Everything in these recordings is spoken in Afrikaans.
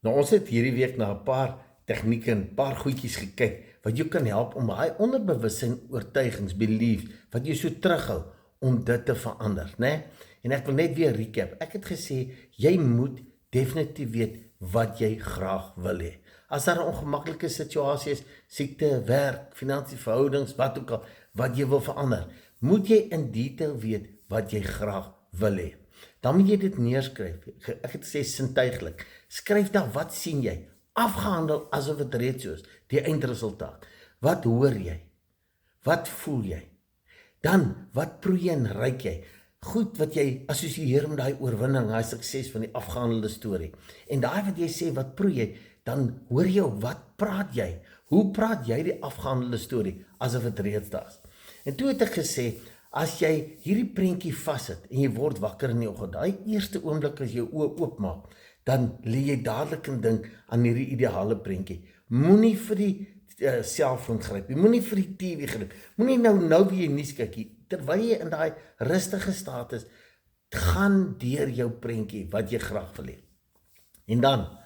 Nou, ons het hierdie week na 'n paar tegnieke en 'n paar goedjies gekyk wat jou kan help om daai onderbewussyn oortuigings, beliefs, wat jou so terughou om dit te verander, né? En ek wil net weer recap. Ek het gesê jy moet definitief weet wat jy graag wil hê. As daar 'n ongemaklike situasie is, siekte, werk, finansiële verhoudings, wat ook al, wat jy wil verander, moet jy in detail weet wat jy graag wil hê. Dan moet jy dit neerskryf. Ek het gesê sintuiglik. Skryf daar wat sien jy? Afgehandel asof dit reeds so is, die eindresultaat. Wat hoor jy? Wat voel jy? Dan, wat proe en ruik jy? Goed wat jy assosieer met daai oorwinning, daai sukses van die afgehandelde storie. En daai wat jy sê, wat proe jy? Dan hoor jy, wat praat jy? Hoe praat jy die afgehandelde storie asof dit reeds daar is? En toe het ek gesê, as jy hierdie prentjie vassit en jy word wakker in die oggend, daai eerste oomblik as jy jou oë oopmaak, dan lê jy dadelik en dink aan hierdie ideale prentjie. Moenie vir die selfoon gryp nie, moenie vir die TV gryp, moenie nou wie jy nuus kyk nie, terwyl jy in daai rustige staat is, gaan deur jou prentjie wat jy graag wil hê. En dan,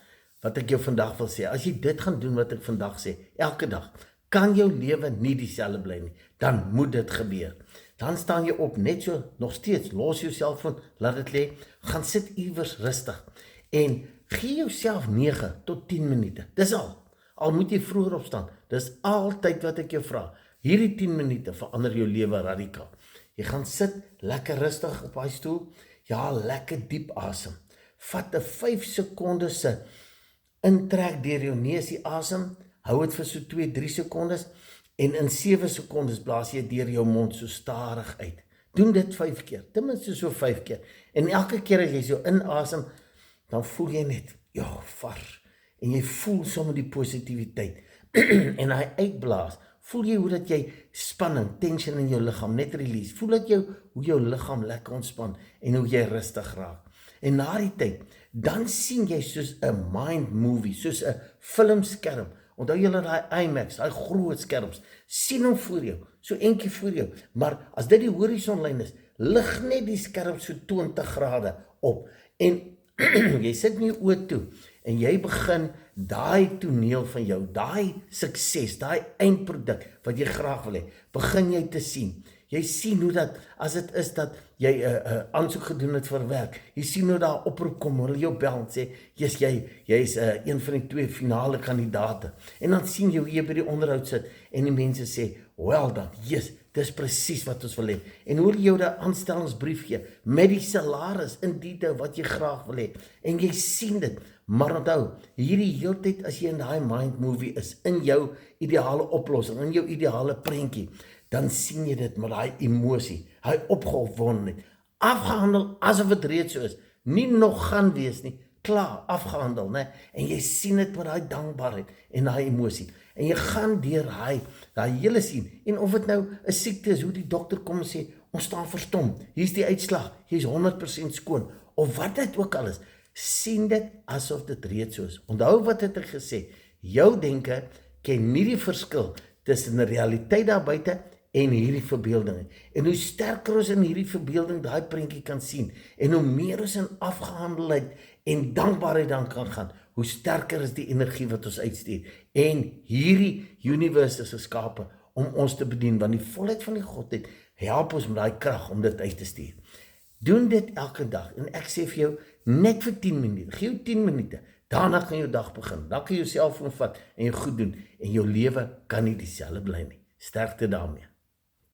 wat ek jou vandag wil sê, as jy dit gaan doen wat ek vandag sê, elke dag, kan jou lewe nie dieselfde bly nie, dan moet dit gebeur. Dan staan jy op, net so, nog steeds, los jou selfoon, laat dit lê, gaan sit iewers rustig, en gee jouself 9 tot 10 minute, dis al moet jy vroeër opstaan, dis altyd wat ek jou vra, hierdie 10 minute verander jou lewe radikaal. Jy gaan sit, lekker rustig op die stoel, ja, lekker diep asem, vat 'n 5 sekondes se intrek deur jou neus die asem, hou dit vir so 2-3 sekondes, en in 7 sekondes blaas jy deur jou mond so stadig uit. Doen dit 5 keer, ten minste so 5 keer, en elke keer as jy so inasem, dan voel jy net, ja, vars, en jy voel sommer die positiwiteit, en hy uitblaas, voel jy hoe dat jy spanning, tension in jou liggaam net release, voel dat hoe jou liggaam lekker ontspan, en hoe jy rustig raak, en na die tyd, dan sien jy soos 'n mind movie, soos 'n filmskerm, onthou julle daai IMAX, daai groot skerms, sien hom voor jou, so eentjie voor jou, maar as dit die horisonlyn is, lig net die skerm so 20 grade op, en jy sit nie jou oë toe, en jy begin daai toneel van jou, daai sukses, daai eindproduk, wat jy graag wil hê, begin jy te sien. Jy sien hoe dat, as dit is dat jy aansoek gedoen het vir werk, jy sien hoe daar oproep kom, hulle jou bel en sê, jy is een van die 2 finale kandidate, en dan sien jy hoe jy by die onderhoud sit, en die mense sê, well done, yes, dis presies wat ons wil hê, en hoe jy die aanstellingsbrief gee, met die salaris in detail wat jy graag wil hê, en jy sien dit, maar onthou, hierdie heeltyd as jy in die mind movie is, in jou ideale oplossing, in jou ideale prentjie, dan sien jy dit met daai emosie, hy opgewondenheid, afgehandel asof dit reeds so is, nie nog gaan wees nie, klaar, afgehandel, né? En jy sien dit met daai dankbaarheid en daai emosie, en jy gaan deur daai hele sien, en of dit nou 'n siekte is, hoe die dokter kom en sê, ons staan verstom, hier's die uitslag, jy's 100% skoon, of wat dit ook al is, sien dit asof dit reeds so is. Onthou wat het ek gesê, jou denke ken nie die verskil tussen die realiteit daar buite en hierdie verbeelding. En hoe sterker ons in hierdie verbeelding daai prentjie kan sien, en hoe meer ons in afgehandeldheid en dankbaarheid dan kan gaan, hoe sterker is die energie wat ons uitstuur. En hierdie universe is geskape om ons te bedien, want die volheid van die Godheid help ons met daai krag om dit uit te stuur. Doen dit elke dag, en ek sê vir jou, net vir 10 minute, gee jou 10 minute, daarna kan jou dag begin, dan kan jy jou selfoon vat, en jou goed doen, en jou lewe kan nie dieselfde bly nie. Sterkte daarmee.